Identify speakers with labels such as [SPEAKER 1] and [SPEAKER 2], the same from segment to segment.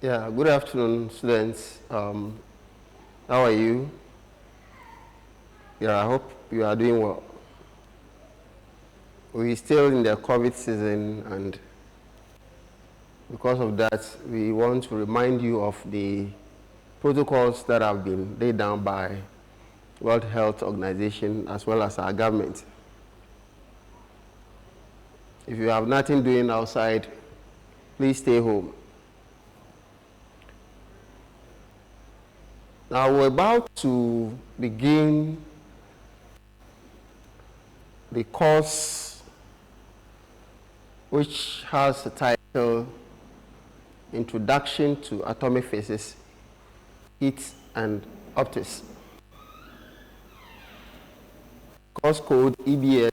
[SPEAKER 1] Yeah, good afternoon, students. How are you? Yeah, I hope you are doing well. We're still in the COVID season, and because of that, we want to remind you of the protocols that have been laid down by World Health Organization as well as our government. If you have nothing doing outside, please stay home. Now we're about to begin the course which has the title Introduction to Atomic Physics, Heat and Optics. Course code EBS.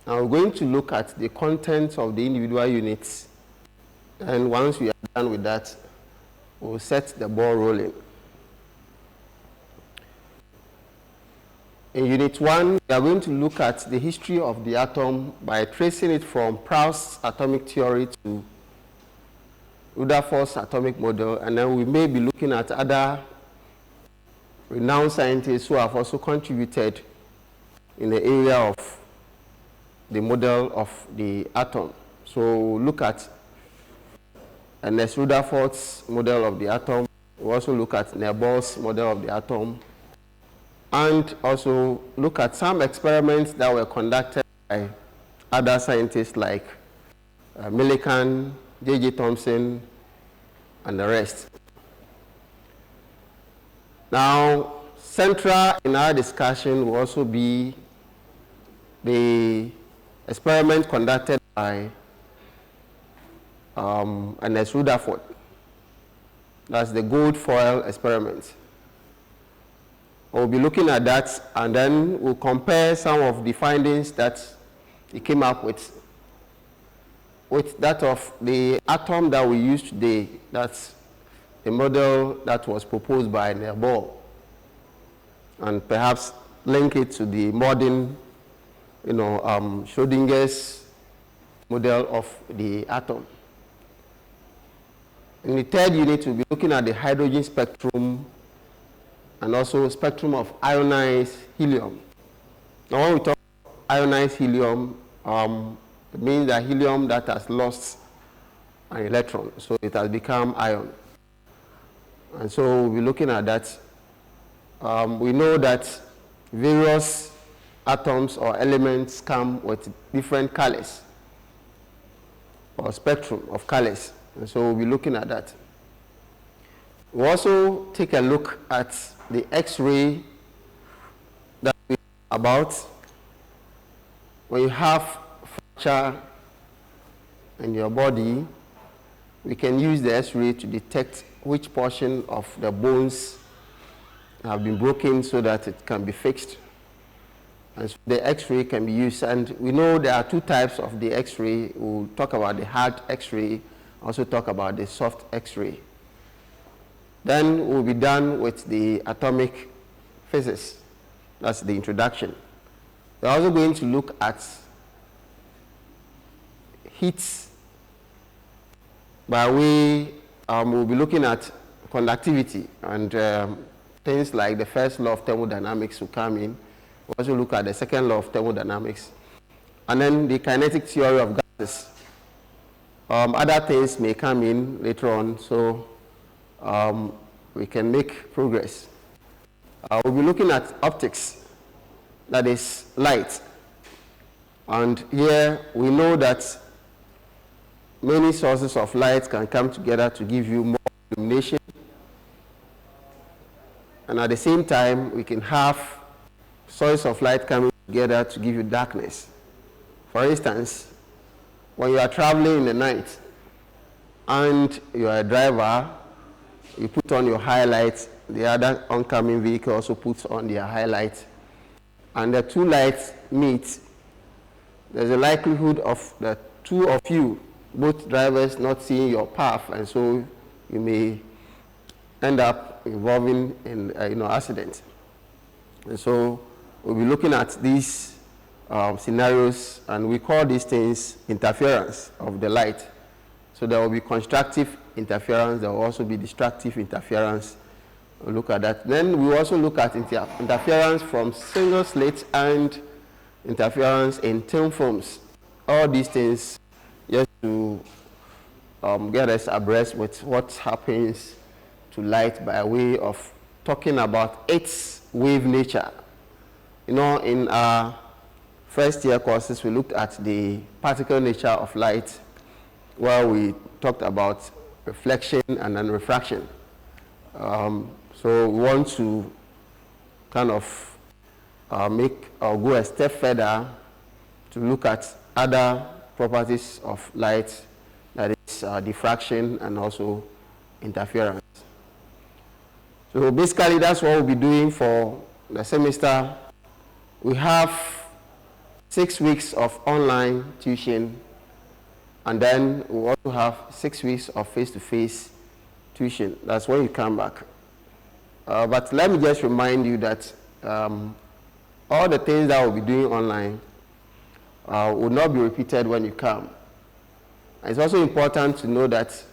[SPEAKER 1] Now we're going to look at the contents of the individual units, and once we are done with that, we'll set the ball rolling. In Unit 1, we are going to look at the history of the atom by tracing it from Proust's atomic theory to Rutherford's atomic model, and then we may be looking at other renowned scientists who have also contributed in the area of the model of the atom. So we'll look at Ernest Rutherford's model of the atom. We'll also look at Bohr's model of the atom, and also look at some experiments that were conducted by other scientists like Millikan, J.J. Thomson, and the rest. Now, central in our discussion will also be the experiment conducted by Ernest Rutherford. That's the gold foil experiment. We'll be looking at that, and then we'll compare some of the findings that he came up with that of the atom that we use today. That's the model that was proposed by Bohr, and perhaps link it to the modern, Schrodinger's model of the atom. In the third unit, we'll be looking at the hydrogen spectrum and also spectrum of ionized helium. Now, when we talk ionized helium, it means that helium that has lost an electron, so it has become ion. And so we'll be looking at that. We know that various atoms or elements come with different colors or spectrum of colors, and so we'll be looking at that. We'll also take a look at the X-ray that we know about. When you have fracture in your body, we can use the X-ray to detect which portion of the bones have been broken so that it can be fixed. And so the X-ray can be used. And we know there are two types of the X-ray. We'll talk about the hard X-ray, also talk about the soft X-ray. Then we'll be done with the atomic physics. That's the introduction. We're also going to look at heat by way, we'll be looking at conductivity, and things like the first law of thermodynamics will come in. We'll also look at the second law of thermodynamics, and then the kinetic theory of gases. Other things may come in later on, so we can make progress. We'll be looking at optics, that is light. And here we know that many sources of light can come together to give you more illumination. And at the same time, we can have sources of light coming together to give you darkness. For instance, when you are traveling in the night and you are a driver, you put on your highlights, the other oncoming vehicle also puts on their highlights, and the two lights meet. There's a likelihood of the two of you, both drivers, not seeing your path, and so you may end up involving in accident. And so we'll be looking at these scenarios, and we call these things interference of the light. So there will be constructive interference, there will also be destructive interference. We'll look at that. Then we also look at interference from single slit and interference in thin films. All these things just to get us abreast with what happens to light by way of talking about its wave nature. You know, in our first year courses, we looked at the particle nature of light, where we talked about reflection and then refraction. So we want to kind of go a step further to look at other properties of light, that is diffraction and also interference. So basically that's what we'll be doing for the semester. We have 6 weeks of online tuition, and then we also have 6 weeks of face-to-face tuition. That's when you come back. But let me just remind you that all the things that we'll be doing online will not be repeated when you come. And it's also important to know that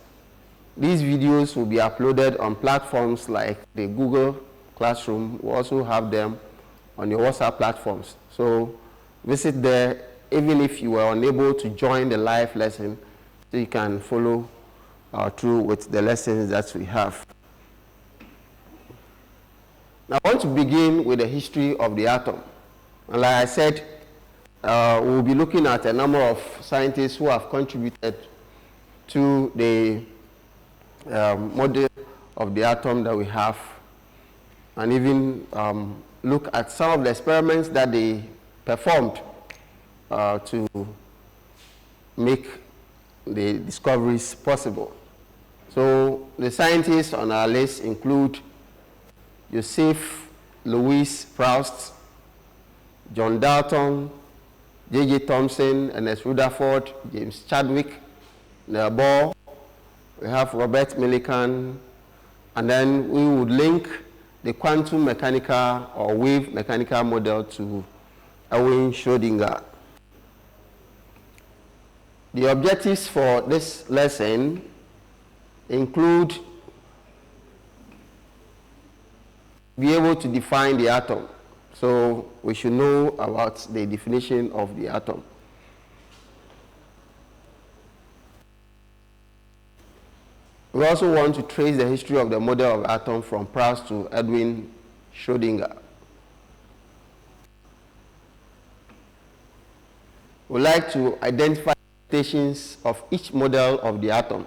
[SPEAKER 1] these videos will be uploaded on platforms like the Google Classroom. We also have them on your WhatsApp platforms. So visit there, even if you were unable to join the live lesson, so you can follow through with the lessons that we have. Now, I want to begin with the history of the atom. And like I said, we'll be looking at a number of scientists who have contributed to the model of the atom that we have, and even look at some of the experiments that they performed to make the discoveries possible. So the scientists on our list include Joseph Louis Proust, John Dalton, J.J. Thomson, Ernest Rutherford, James Chadwick, Niels Bohr. We have Robert Millikan, and then we would link the quantum mechanical or wave mechanical model to Erwin Schrödinger. The objectives for this lesson include be able to define the atom. So we should know about the definition of the atom. We also want to trace the history of the model of atom from Proust to Erwin Schrödinger. We'd like to identify stations of each model of the atom.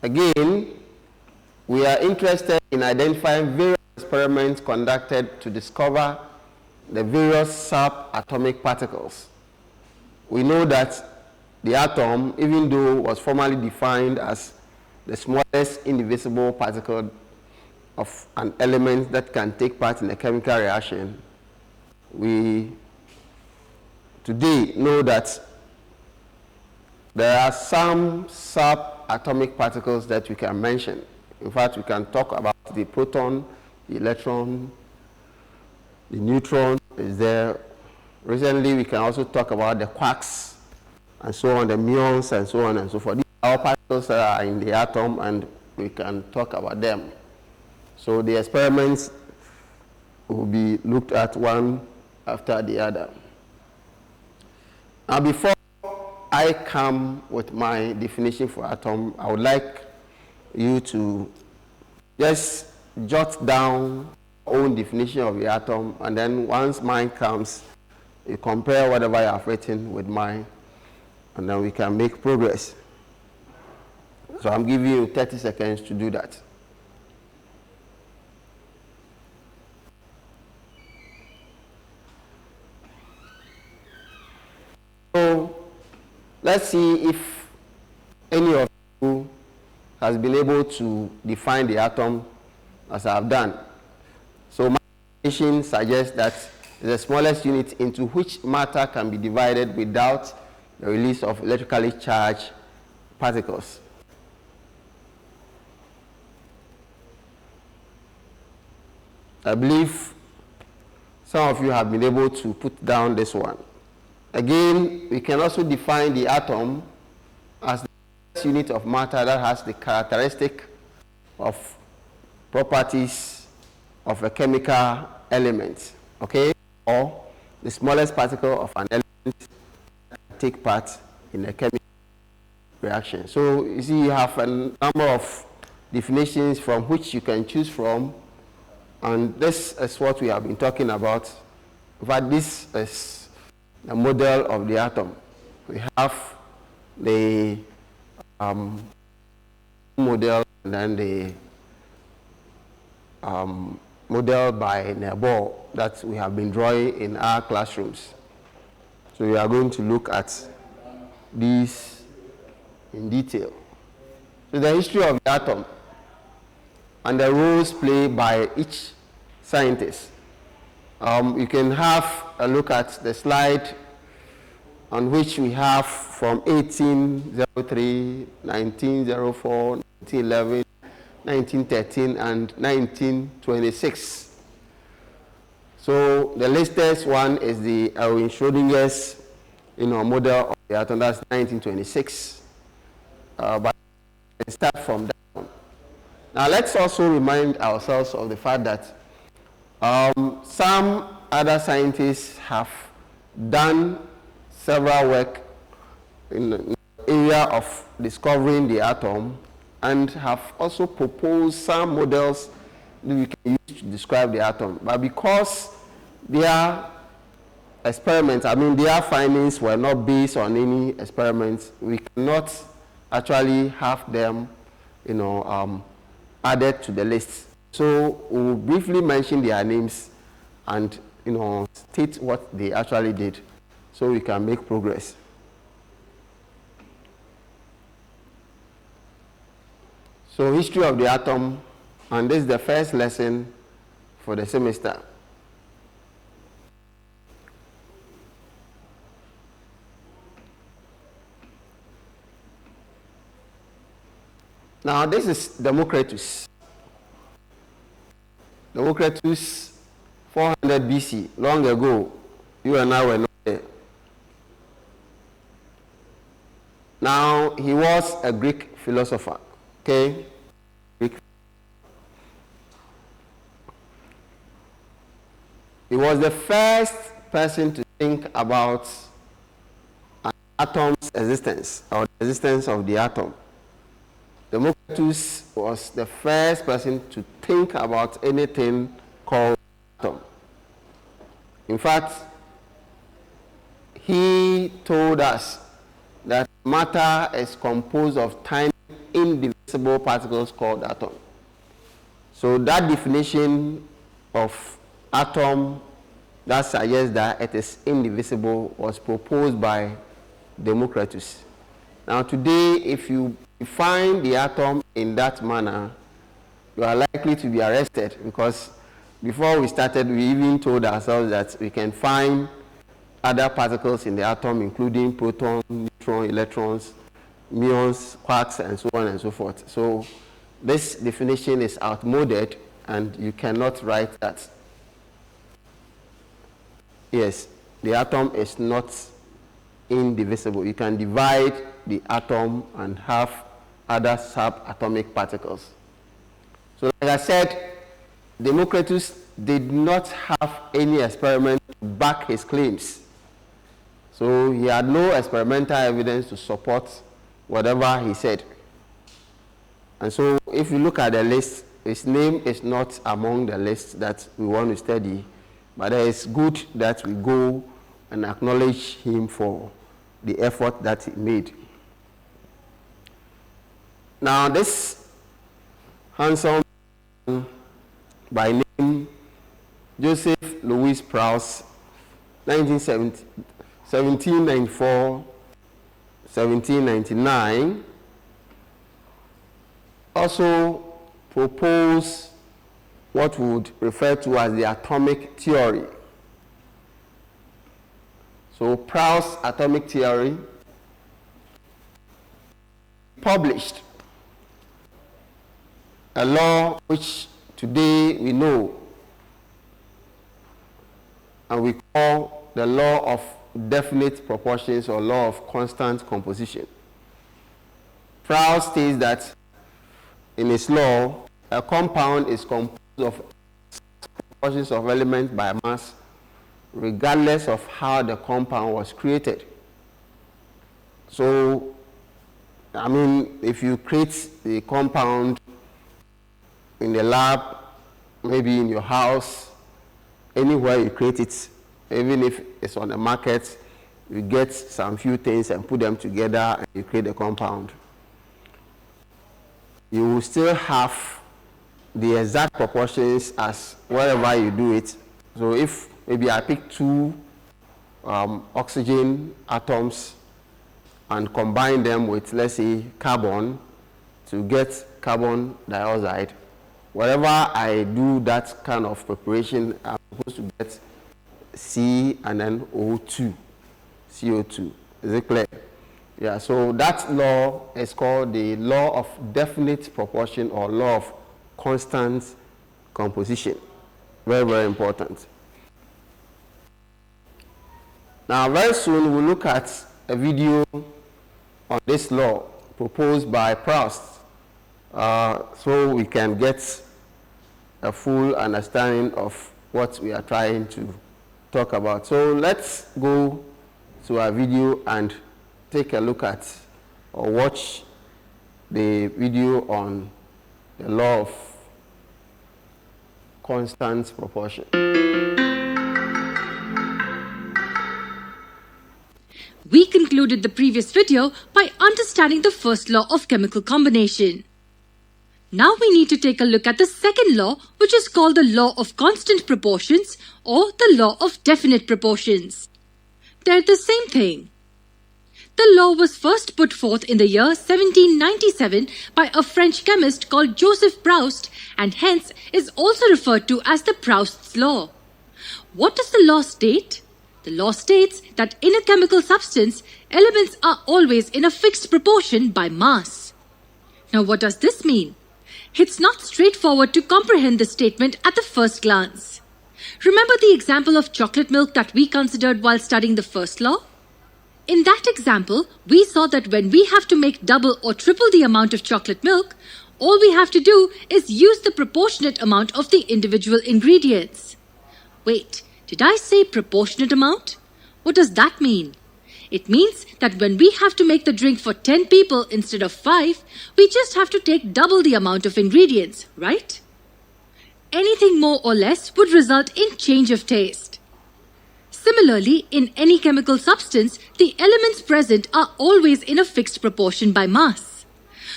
[SPEAKER 1] Again, we are interested in identifying various experiments conducted to discover the various subatomic particles. We know that the atom, even though it was formally defined as the smallest indivisible particle of an element that can take part in a chemical reaction, we today know that there are some subatomic particles that we can mention. In fact, we can talk about the proton, the electron, the neutron is there. Recently, we can also talk about the quarks and so on, the muons and so on and so forth. These are all particles that are in the atom, and we can talk about them. So the experiments will be looked at one after the other. Now, before I come with my definition for atom, I would like you to just jot down your own definition of the atom, and then once mine comes, you compare whatever I have written with mine, and then we can make progress. So I'm giving you 30 seconds to do that. So let's see if any of you has been able to define the atom as I have done. So my definition suggests that the smallest unit into which matter can be divided without the release of electrically charged particles. I believe some of you have been able to put down this one. Again, we can also define the atom as the first unit of matter that has the characteristic of properties of a chemical element, okay? Or the smallest particle of an element that take part in a chemical reaction. So you see, you have a number of definitions from which you can choose from, and this is what we have been talking about. But this is a model of the atom. We have the model and then the model by Nebo that we have been drawing in our classrooms. So we are going to look at these in detail. So the history of the atom and the roles played by each scientist. You can have a look at the slide on which we have from 1803, 1904, 1911, 1913, and 1926. So the latest one is the Erwin Schrödinger's model of the atom. That's 1926. But we can start from that one. Now let's also remind ourselves of the fact that some other scientists have done several work in the area of discovering the atom and have also proposed some models that we can use to describe the atom. But because their experiments, their findings were not based on any experiments, we cannot actually have them, added to the list. So we'll briefly mention their names and, state what they actually did so we can make progress. So history of the atom, and this is the first lesson for the semester. Now this is Democritus. Democritus, 400 BC, long ago. You and I were not there. Now, he was a Greek philosopher, okay? He was the first person to think about an atom's existence, or the existence of the atom. Democritus was the first person to think about anything called atom. In fact, he told us that matter is composed of tiny, indivisible particles called atom. So that definition of atom that suggests that it is indivisible was proposed by Democritus. Now today, if you define the atom in that manner, you are likely to be arrested, because before we started, we even told ourselves that we can find other particles in the atom, including protons, neutrons, electrons, muons, quarks, and so on and so forth. So this definition is outmoded, and you cannot write that. Yes, the atom is not indivisible. You can divide the atom and have other subatomic particles. So like I said, Democritus did not have any experiment to back his claims. So he had no experimental evidence to support whatever he said. And so if you look at the list, his name is not among the lists that we want to study, but it is good that we go and acknowledge him for the effort that he made. Now this handsome man by name Joseph Louis Proust, 1794, 1799, also proposed what we would refer to as the atomic theory. So Proust's atomic theory published a law which today we know and we call the law of definite proportions or law of constant composition. Proust states that in his law, a compound is composed of proportions of elements by mass, regardless of how the compound was created. So, I mean, if you create the compound in the lab, maybe in your house, anywhere you create it, even if it's on the market, you get some few things and put them together and you create a compound. You will still have the exact proportions as wherever you do it. So if maybe I pick two oxygen atoms and combine them with, let's say, carbon to get carbon dioxide, wherever I do that kind of preparation, I'm supposed to get C and then O2, CO2. Is it clear? Yeah, so that law is called the law of definite proportion or law of constant composition. Very, very important. Now, very soon we'll look at a video on this law proposed by Proust, so we can get a full understanding of what we are trying to talk about. So let's go to our video and take a look at or watch the video on the law of constant proportion.
[SPEAKER 2] We concluded the previous video by understanding the first law of chemical combination. Now we need to take a look at the second law, which is called the law of constant proportions or the law of definite proportions. They're the same thing. The law was first put forth in the year 1797 by a French chemist called Joseph Proust and hence is also referred to as the Proust's law. What does the law state? The law states that in a chemical substance, elements are always in a fixed proportion by mass. Now what does this mean? It's not straightforward to comprehend this statement at the first glance. Remember the example of chocolate milk that we considered while studying the first law? In that example, we saw that when we have to make double or triple the amount of chocolate milk, all we have to do is use the proportionate amount of the individual ingredients. Wait, did I say proportionate amount? What does that mean? It means that when we have to make the drink for 10 people instead of 5, we just have to take double the amount of ingredients, right? Anything more or less would result in change of taste. Similarly, in any chemical substance, the elements present are always in a fixed proportion by mass.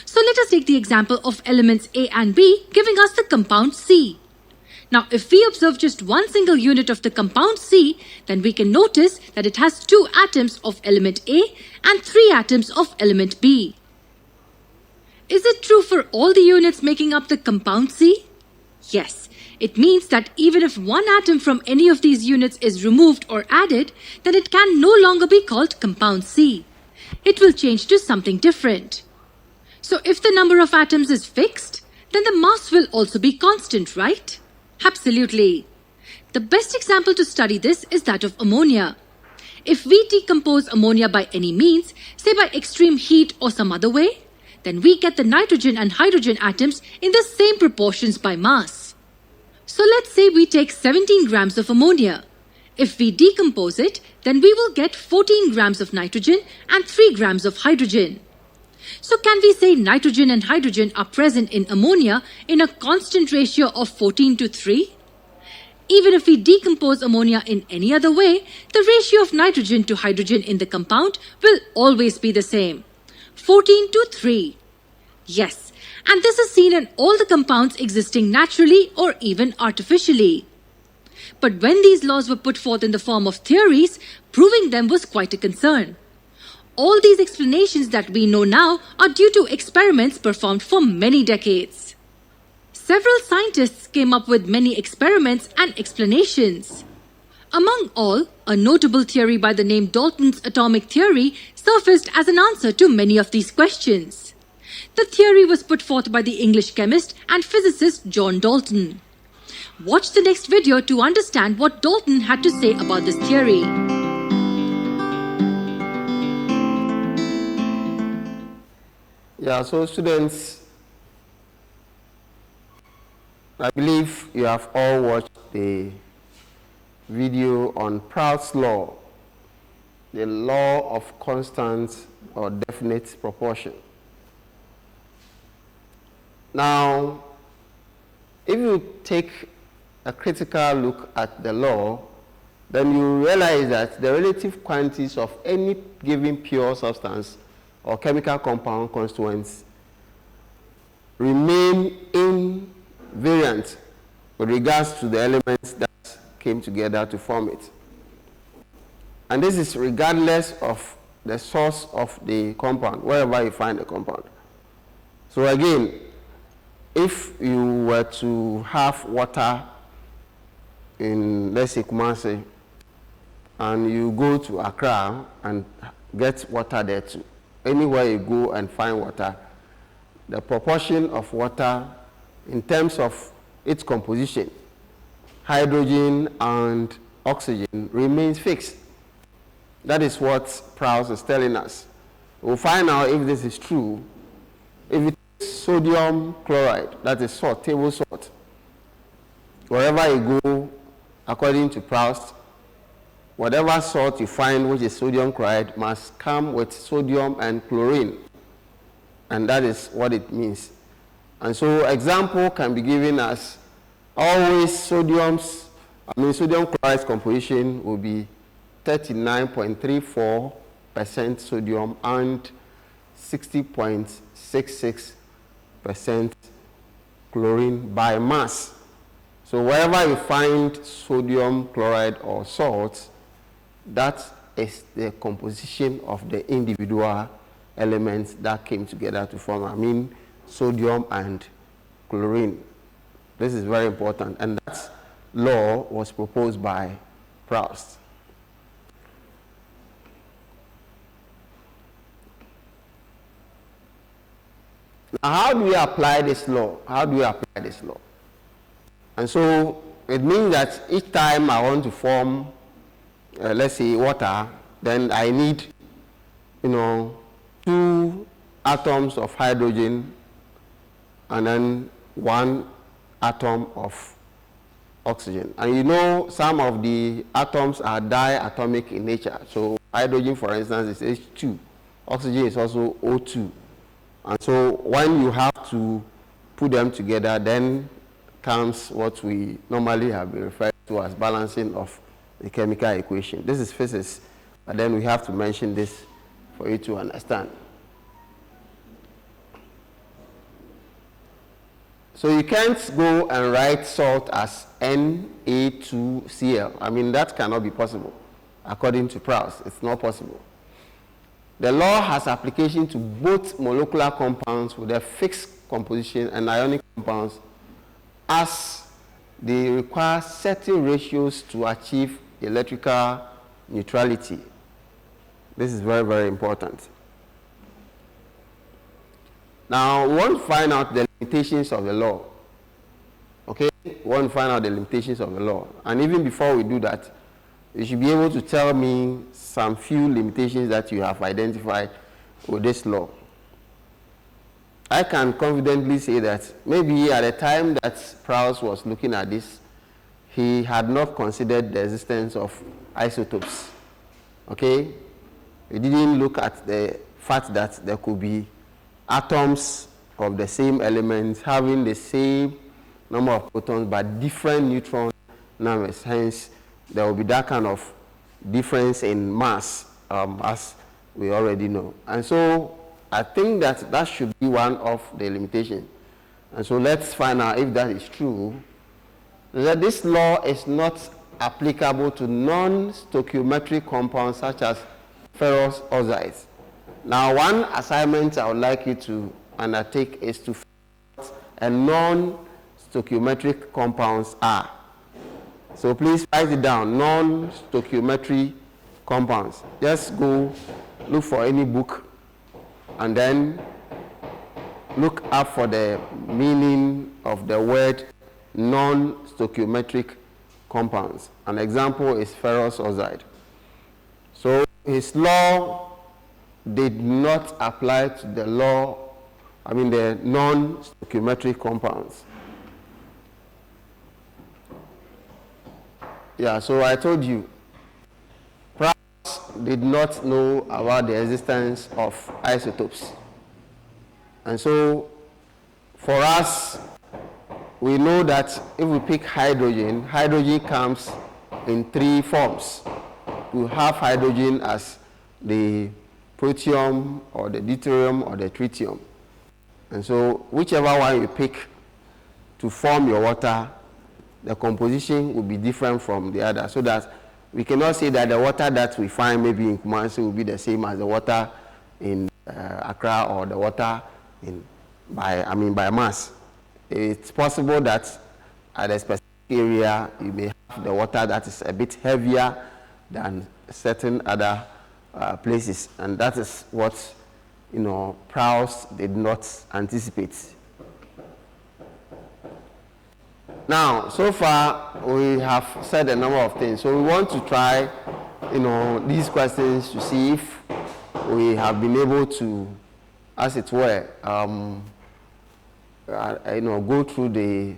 [SPEAKER 2] So let us take the example of elements A and B giving us the compound C. Now, if we observe just one single unit of the compound C, then we can notice that it has 2 atoms of element A and 3 atoms of element B. Is it true for all the units making up the compound C? Yes. It means that even if one atom from any of these units is removed or added, then it can no longer be called compound C. It will change to something different. So if the number of atoms is fixed, then the mass will also be constant, right? Absolutely. The best example to study this is that of ammonia. If we decompose ammonia by any means, say by extreme heat or some other way, then we get the nitrogen and hydrogen atoms in the same proportions by mass. So let's say we take 17 grams of ammonia. If we decompose it, then we will get 14 grams of nitrogen and 3 grams of hydrogen. So can we say nitrogen and hydrogen are present in ammonia in a constant ratio of 14 to 3? Even if we decompose ammonia in any other way, the ratio of nitrogen to hydrogen in the compound will always be the same, 14 to 3. Yes, and this is seen in all the compounds existing naturally or even artificially. But when these laws were put forth in the form of theories, proving them was quite a concern. All these explanations that we know now are due to experiments performed for many decades. Several scientists came up with many experiments and explanations. Among all, a notable theory by the name Dalton's atomic theory surfaced as an answer to many of these questions. The theory was put forth by the English chemist and physicist John Dalton. Watch the next video to understand what Dalton had to say about this theory.
[SPEAKER 1] Yeah, so students, I believe you have all watched the video on Proust's law, the law of constant or definite proportion. Now, if you take a critical look at the law, then you realize that the relative quantities of any given pure substance or chemical compound constituents remain invariant with regards to the elements that came together to form it. And this is regardless of the source of the compound, wherever you find the compound. So again, if you were to have water in, let's say, Kumasi, and you go to Accra and get water there too, anywhere you go and find water, the proportion of water in terms of its composition, hydrogen and oxygen, remains fixed. That is what Proust is telling us. We'll find out if this is true. If it is sodium chloride, that is salt, table salt, wherever you go, according to Proust, whatever salt you find which is sodium chloride must come with sodium and chlorine. And that is what it means. And so example can be given as always sodium chloride's composition will be 39.34% sodium and 60.66% chlorine by mass. So wherever you find sodium chloride or salt, that is the composition of the individual elements that came together to form, sodium and chlorine. This is very important, and that law was proposed by Proust. Now, how do we apply this law? And so it means that each time I want to form, let's say, water, then I need, 2 atoms of hydrogen and then 1 atom of oxygen. And some of the atoms are diatomic in nature. So hydrogen, for instance, is H2. Oxygen is also O2. And so when you have to put them together, then comes what we normally have been referred to as balancing of the chemical equation. This is physics, but then we have to mention this for you to understand. So you can't go and write salt as Na2Cl. That cannot be possible. According to Proust, it's not possible. The law has application to both molecular compounds with a fixed composition and ionic compounds, as they require certain ratios to achieve electrical neutrality. This is very, very important. Now, we want to find out the limitations of the law. Okay? We want to find out the limitations of the law. And even before we do that, you should be able to tell me some few limitations that you have identified with this law. I can confidently say that maybe at the time that Proust was looking at this, he had not considered the existence of isotopes. Okay? He didn't look at the fact that there could be atoms of the same element having the same number of protons but different neutron numbers. Hence, there will be that kind of difference in mass, as we already know. And so I think that that should be one of the limitations. And so let's find out if that is true. That this law is not applicable to non-stoichiometric compounds such as ferrous oxides. Now, one assignment I would like you to undertake is to find out a non-stoichiometric compounds are. So please write it down, non-stoichiometric compounds. Just go look for any book and then look up for the meaning of the word non-stoichiometric compounds. An example is ferrous oxide. So his law did not apply to the the non-stoichiometric compounds. Yeah, so I told you, Proust did not know about the existence of isotopes. And so for us, we know that if we pick hydrogen, hydrogen comes in three forms. We have hydrogen as the protium or the deuterium or the tritium. And so whichever one you pick to form your water, the composition will be different from the other, so that we cannot say that the water that we find maybe in Kumasi will be the same as the water in Accra or the water by mass. It's possible that at a specific area you may have the water that is a bit heavier than certain other places, and that is what Proust did not anticipate. Now, so far we have said a number of things, so we want to try these questions to see if we have been able to, as it were, go through the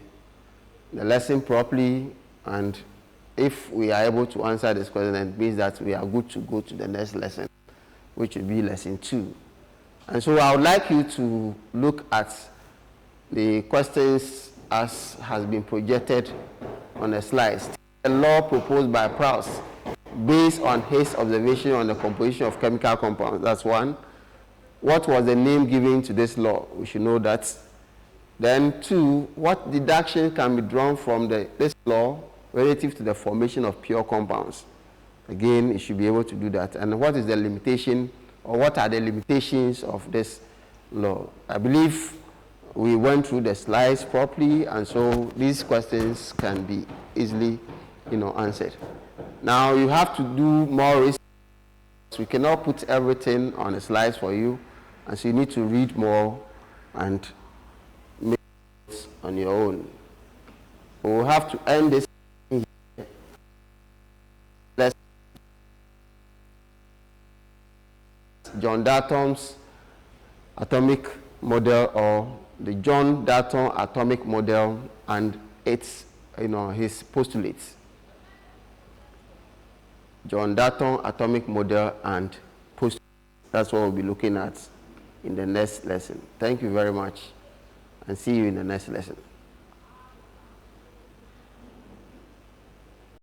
[SPEAKER 1] lesson properly, and if we are able to answer this question, it means that we are good to go to the next lesson, which will be lesson 2. And so I would like you to look at the questions as has been projected on the slides. The law proposed by Proust based on his observation on the composition of chemical compounds. That's one. What was the name given to this law? We should know that. Then 2, what deduction can be drawn from this law relative to the formation of pure compounds? Again, you should be able to do that. And what is the limitation, or what are the limitations of this law? I believe we went through the slides properly, and so these questions can be easily answered. Now you have to do more research. We cannot put everything on the slides for you, and so you need to read more and make it on your own. We will have to end this here. John Dalton's atomic model, or the John Dalton atomic model, and its his postulates. John Dalton atomic model and postulates. That's what we'll be looking at in the next lesson. Thank you very much, and see you in the next lesson.